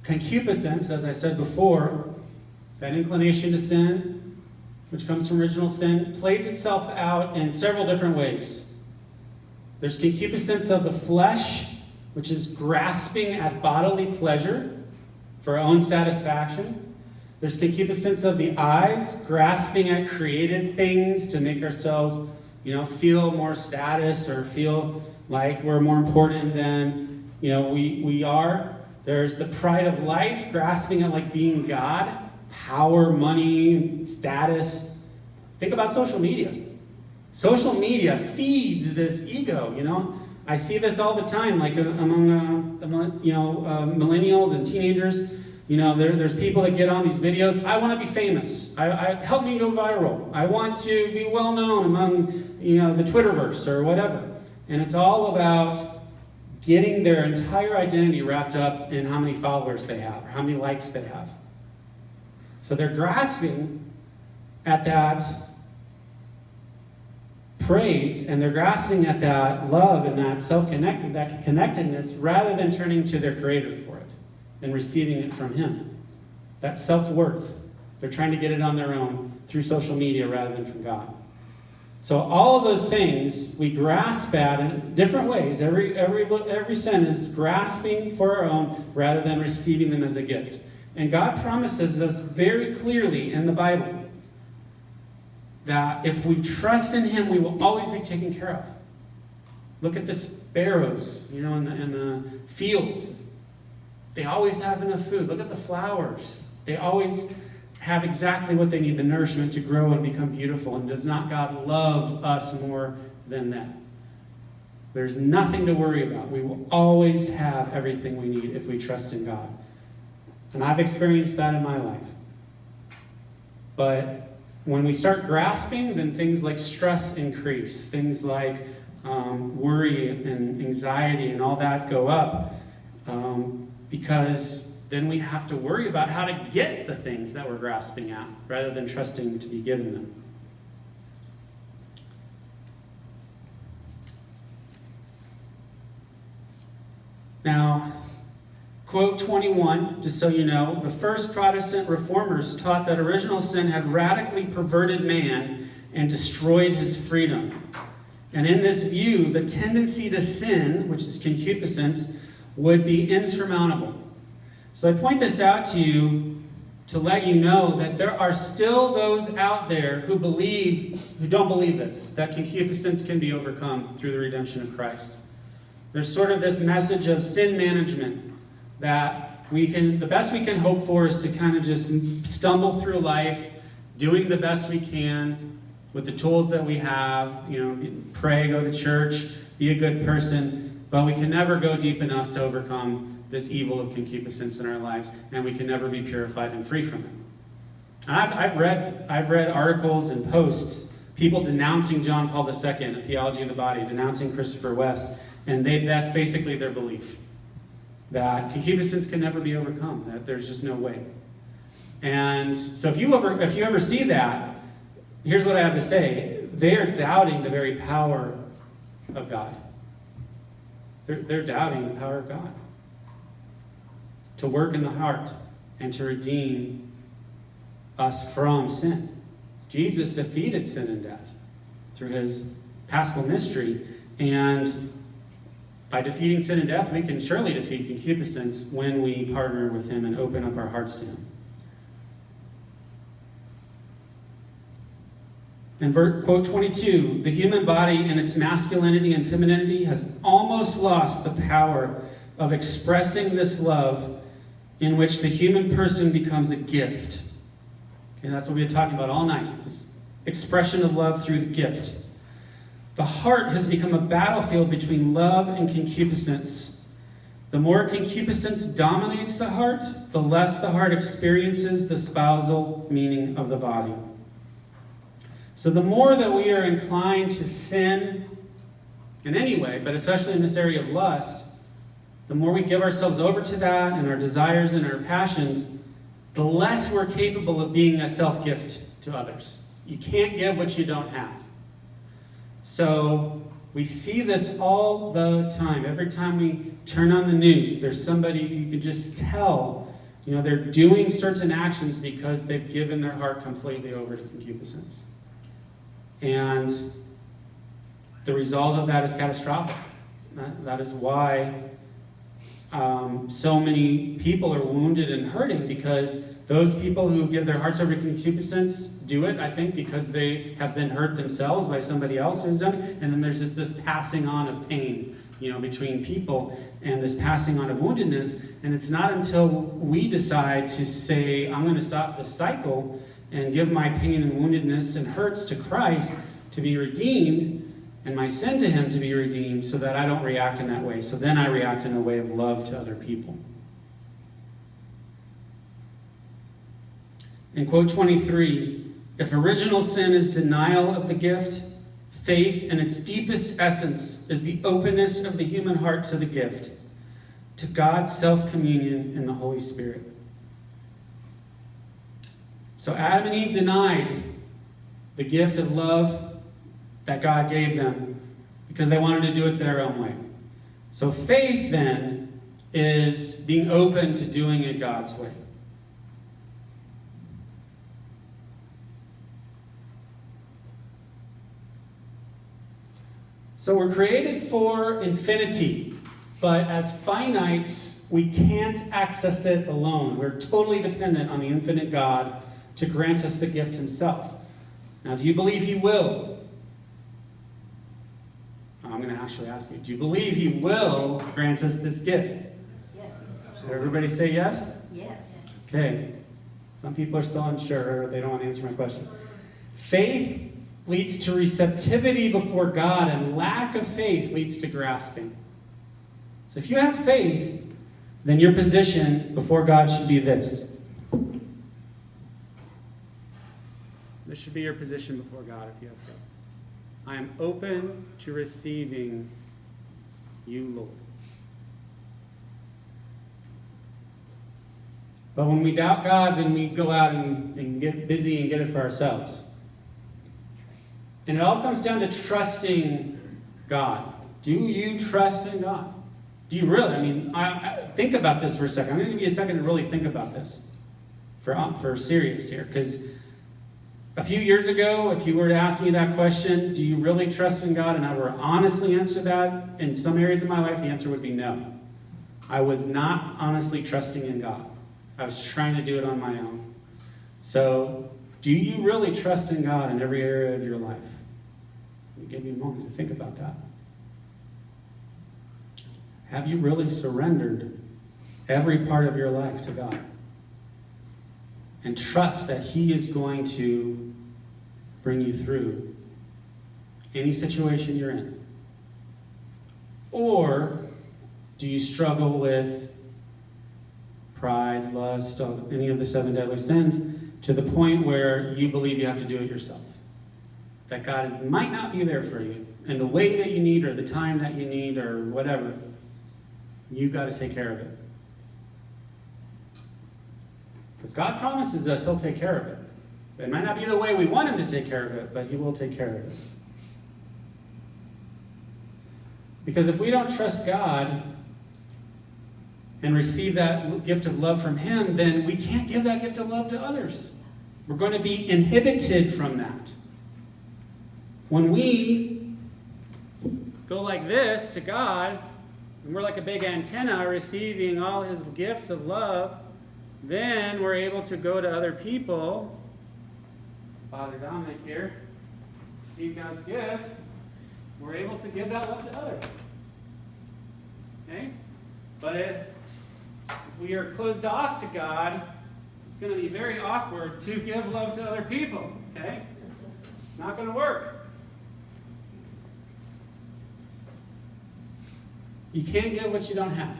Concupiscence, as I said before, that inclination to sin, which comes from original sin, plays itself out in several different ways. There's concupiscence of the flesh, which is grasping at bodily pleasure for our own satisfaction. There's concupiscence of the eyes, grasping at created things to make ourselves, feel more status or feel like we're more important than, we are. There's the pride of life, grasping at like being God, power, money, status. Think about social media. Social media feeds this ego, I see this all the time, like among millennials and teenagers. There's people that get on these videos. I want to be famous. Help me go viral. I want to be well known among the Twitterverse or whatever. And it's all about getting their entire identity wrapped up in how many followers they have or how many likes they have. So they're grasping at that praise, and they're grasping at that love and that connectedness rather than turning to their Creator for it and receiving it from Him. That self-worth. They're trying to get it on their own through social media rather than from God. So all of those things we grasp at in different ways. Every sin is grasping for our own rather than receiving them as a gift. And God promises us very clearly in the Bible that if we trust in Him, we will always be taken care of. Look at the sparrows, in the fields. They always have enough food. Look at the flowers. They always have exactly what they need, the nourishment to grow and become beautiful. And does not God love us more than that? There's nothing to worry about. We will always have everything we need if we trust in God. And I've experienced that in my life. But when we start grasping, then things like stress increase. Things like worry and anxiety and all that go up because then we have to worry about how to get the things that we're grasping at rather than trusting to be given them. Now, quote 21, just so you know, the first Protestant reformers taught that original sin had radically perverted man and destroyed his freedom. And in this view, the tendency to sin, which is concupiscence, would be insurmountable. So I point this out to you to let you know that there are still those out there who don't believe this, that concupiscence can be overcome through the redemption of Christ. There's sort of this message of sin management that the best we can hope for is to kind of just stumble through life, doing the best we can with the tools that we have, pray, go to church, be a good person, but we can never go deep enough to overcome this evil of concupiscence in our lives, and we can never be purified and free from it. And I've read articles and posts, people denouncing John Paul II, A Theology of the Body, denouncing Christopher West, and that's basically their belief, that concupiscence can never be overcome, that there's just no way. And so if you ever see that, here's what I have to say. They are doubting the very power of God. They're doubting the power of God to work in the heart and to redeem us from sin. Jesus defeated sin and death through His paschal mystery, and by defeating sin and death, we can surely defeat concupiscence when we partner with Him and open up our hearts to Him. And quote 22, the human body in its masculinity and femininity has almost lost the power of expressing this love in which the human person becomes a gift. Okay, that's what we've been talking about all night, this expression of love through the gift. The heart has become a battlefield between love and concupiscence. The more concupiscence dominates the heart, the less the heart experiences the spousal meaning of the body. So the more that we are inclined to sin in any way, but especially in this area of lust, the more we give ourselves over to that and our desires and our passions, the less we're capable of being a self-gift to others. You can't give what you don't have. So We see this all the time. Every time we turn on the news, there's somebody you can just tell, they're doing certain actions because they've given their heart completely over to concupiscence. And the result of that is catastrophic. That is why so many people are wounded and hurting, because those people who give their hearts over to concupiscence do it, I think, because they have been hurt themselves by somebody else who's done it. And then there's just this passing on of pain, between people, and this passing on of woundedness. And it's not until we decide to say, I'm going to stop this cycle and give my pain and woundedness and hurts to Christ to be redeemed, and my sin to him to be redeemed, so that I don't react in that way. So then I react in a way of love to other people. In quote 23, if original sin is denial of the gift, faith in its deepest essence is the openness of the human heart to the gift, to God's self-communion in the Holy Spirit. So Adam and Eve denied the gift of love that God gave them because they wanted to do it their own way. So faith, then, is being open to doing it God's way. So we're created for infinity, but as finites, we can't access it alone. We're totally dependent on the infinite God to grant us the gift himself. Now, do you believe he will? I'm going to actually ask you, do you believe he will grant us this gift? Yes. Did everybody say yes? Yes. Okay. Some people are still unsure. They don't want to answer my question. Faith leads to receptivity before God, and lack of faith leads to grasping. So if you have faith, then your position before God should be this. This should be your position before God if you have faith. I am open to receiving you, Lord. But when we doubt God, then we go out and get busy and get it for ourselves. And it all comes down to trusting God. Do you trust in God? Do you really? I think about this for a second. I'm going to give you a second to really think about this for serious here. Because a few years ago, if you were to ask me that question, do you really trust in God? And I were honestly answer that, in some areas of my life, the answer would be no. I was not honestly trusting in God. I was trying to do it on my own. So, do you really trust in God in every area of your life? Let me give you a moment to think about that. Have you really surrendered every part of your life to God? And trust that he is going to bring you through any situation you're in? Or do you struggle with pride, lust, any of the 7 deadly sins, to the point where you believe you have to do it yourself? That God might not be there for you in the way that you need, or the time that you need, or whatever. You've got to take care of it. Because God promises us he'll take care of it. It might not be the way we want him to take care of it, but he will take care of it. Because if we don't trust God and receive that gift of love from him, then we can't give that gift of love to others. We're going to be inhibited from that. When we go like this to God, and we're like a big antenna receiving all his gifts of love, then we're able to go to other people. Father Dominic here, receive God's gift. We're able to give that love to others. Okay? But if we are closed off to God, it's going to be very awkward to give love to other people. Okay? It's not going to work. You can't give what you don't have.